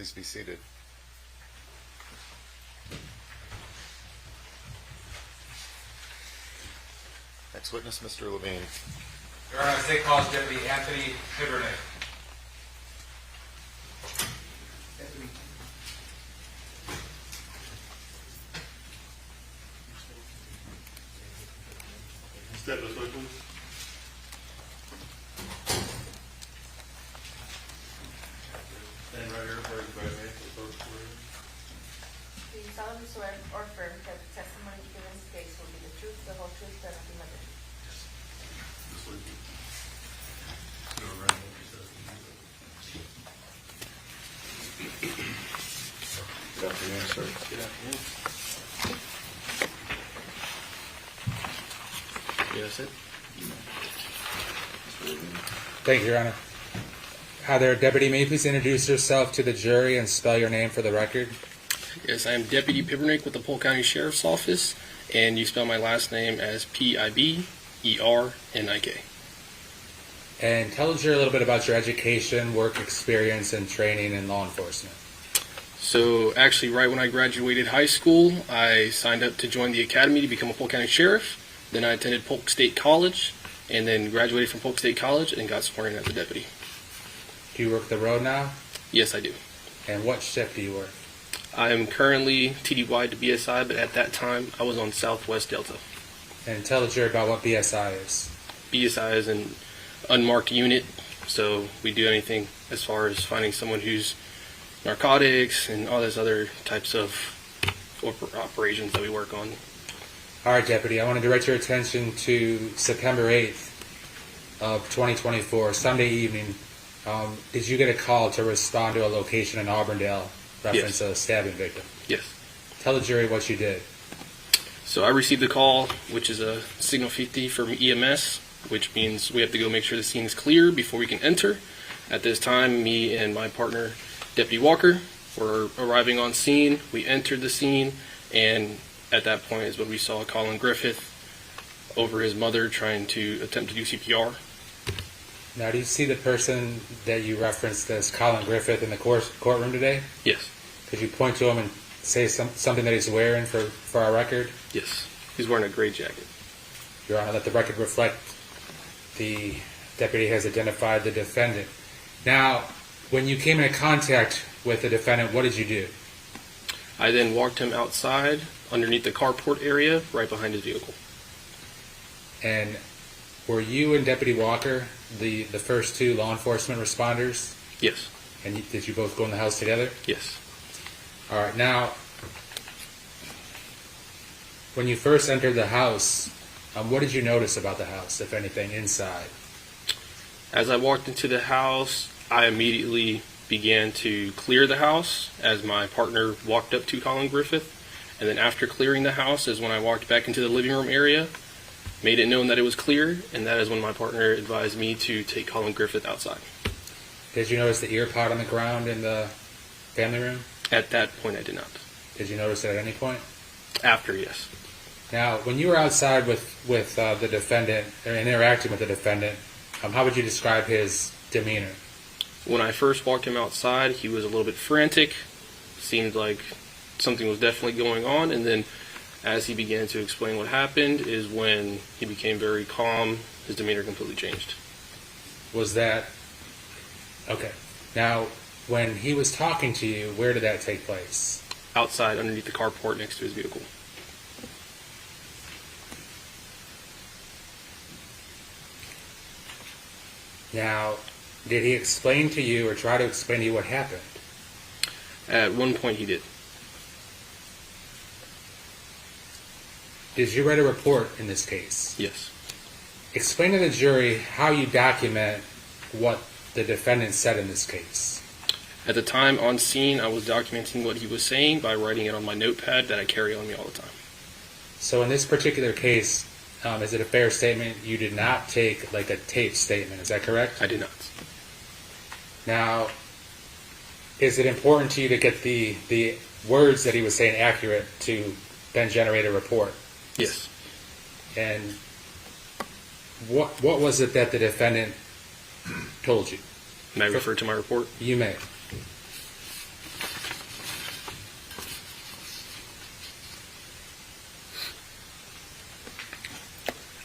Please be seated. Next witness, Mr. Levine. Your Honor, State College Deputy Anthony Piernick. Step this way, please. Stand right here, raise your right hand. Do you solemnly swear or affirm that the testimony you give in this case will be the truth, the whole truth, and nothing but the truth? This way, please. Go around, what you said. Good afternoon, sir. Good afternoon. Yes, it. Thank you, Your Honor. Hi there, Deputy. May you please introduce yourself to the jury and spell your name for the record? Yes, I am Deputy Piernick with the Polk County Sheriff's Office, and you spell my last name as Pibbernick. And tell the jury a little bit about your education, work experience, and training in law enforcement. So actually, right when I graduated high school, I signed up to join the academy to become a Polk County Sheriff. Then I attended Polk State College, and then graduated from Polk State College and got sworn in as a deputy. Do you work the road now? Yes, I do. And what shift do you work? I am currently TDY to BSI, but at that time, I was on Southwest Delta. And tell the jury about what BSI is. BSI is an unmarked unit, so we do anything as far as finding someone who's narcotics and all those other types of operations that we work on. All right, Deputy, I want to direct your attention to September 8th of 2024, Sunday evening. Did you get a call to respond to a location in Auburndale reference a stabbing victim? Yes. Tell the jury what you did. So I received a call, which is a signal 50 from EMS, which means we have to go make sure the scene is clear before we can enter. At this time, me and my partner, Deputy Walker, were arriving on scene. We entered the scene, and at that point is when we saw Collin Griffith over his mother trying to attempt to do CPR. Now, do you see the person that you referenced as Collin Griffith in the courtroom today? Yes. Could you point to him and say something that he's wearing for our record? Yes. He's wearing a gray jacket. Your Honor, let the record reflect the deputy has identified the defendant. Now, when you came into contact with the defendant, what did you do? I then walked him outside underneath the carport area right behind his vehicle. And were you and Deputy Walker the first two law enforcement responders? Yes. And did you both go in the house together? Yes. All right. Now, when you first entered the house, what did you notice about the house, if anything, inside? As I walked into the house, I immediately began to clear the house as my partner walked up to Collin Griffith. And then after clearing the house is when I walked back into the living room area, made it known that it was clear, and that is when my partner advised me to take Collin Griffith outside. Did you notice the ear pod on the ground in the family room? At that point, I did not. Did you notice it at any point? After, yes. Now, when you were outside with the defendant, or interacting with the defendant, how would you describe his demeanor? When I first walked him outside, he was a little bit frantic. Seemed like something was definitely going on, and then as he began to explain what happened is when he became very calm. His demeanor completely changed. Was that... Okay. Now, when he was talking to you, where did that take place? Outside, underneath the carport next to his vehicle. Now, did he explain to you or try to explain to you what happened? At one point, he did. Did you write a report in this case? Yes. Explain to the jury how you document what the defendant said in this case. At the time on scene, I was documenting what he was saying by writing it on my notepad that I carry on me all the time. So in this particular case, is it a fair statement you did not take like a tape statement? Is that correct? I did not. Now, is it important to you to get the words that he was saying accurate to then generate a report? Yes. And what was it that the defendant told you? May I refer to my report? You may.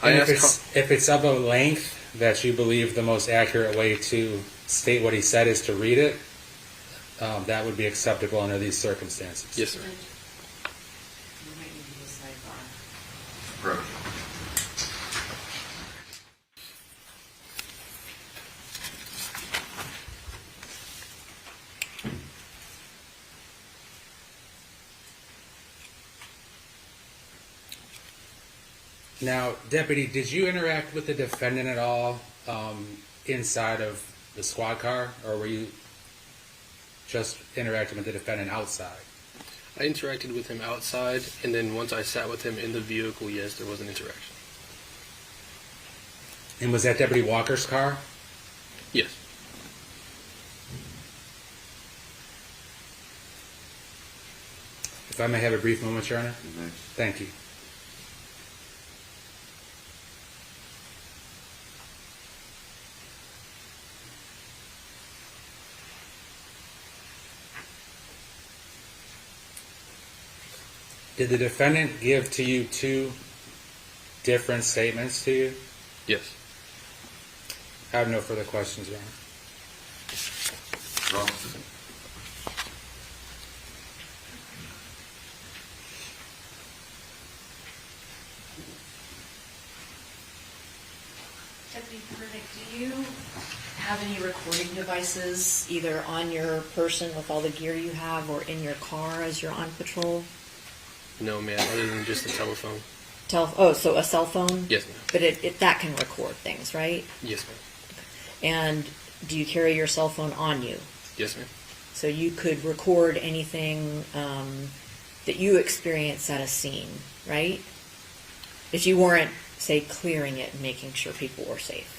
I And asked. if it's of a length that you believe the most accurate way to state what he said is to read it, that would be acceptable under these circumstances. Yes, sir. You might need to do a sidebar. Correct. Now, Deputy, did you interact with the defendant at all inside of the squad car, or were you just interacting with the defendant outside? I interacted with him outside, and then once I sat with him in the vehicle, yes, there was an interaction. And was that Deputy Walker's car? Yes. If I may have a brief moment, Your Honor. Thank you. Did the defendant give to you two different statements to you? Yes. I have no further questions, Your Honor. Robinson. Deputy Piernick, do you have any recording devices either on your person with all the gear you have or in your car as you're on patrol? No, ma'am, other than just the telephone. So a cell phone? Yes, ma'am. But that can record things, right? Yes, ma'am. And do you carry your cell phone on you? Yes, ma'am. So you could record anything that you experience at a scene, right? If you weren't, say, clearing it and making sure people were safe.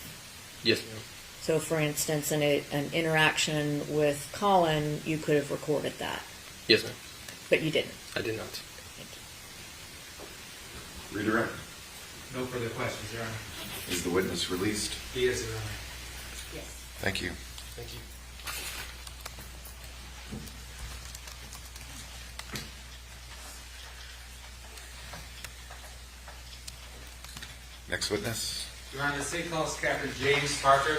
Yes, ma'am. So, for instance, in an interaction with Collin, you could have recorded that, Yes, ma'am. but you didn't. I did not. Redirect. No further questions, Your Honor. Is the witness released? He is, Your Honor. Yes. Thank you. Thank you. Next witness. Your Honor, the state calls Captain James Parker.